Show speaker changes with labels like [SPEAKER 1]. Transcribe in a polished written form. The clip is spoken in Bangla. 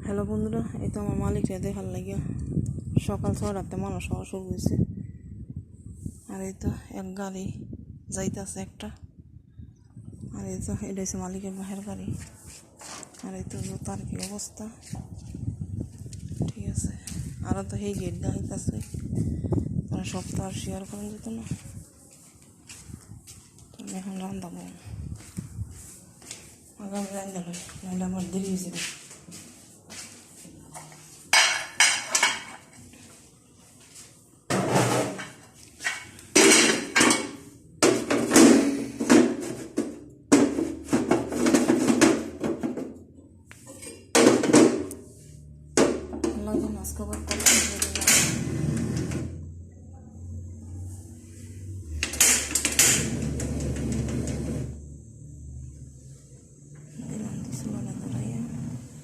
[SPEAKER 1] হ্যালো বন্ধুরা, এই তো আমার মালিকরা দেখার লাগিয়া সকাল 6টাতে মানুষ হওয়া শুরু হয়েছে। আর এই তো এক গাড়ি যাইতেছে একটা, আর এই তো এটা হচ্ছে মালিকের বাহের গাড়ি। আর এই তো তার কি অবস্থা, ঠিক আছে। আরও তো সেই গেট দেখাইতেছে, তারা সব তো আর শেয়ার করা যেত না। আমি এখন রান্ধাবো, আগামী রান্ধাবো, নাহলে আমার দেরি হয়ে যাবে। মাছ খাবার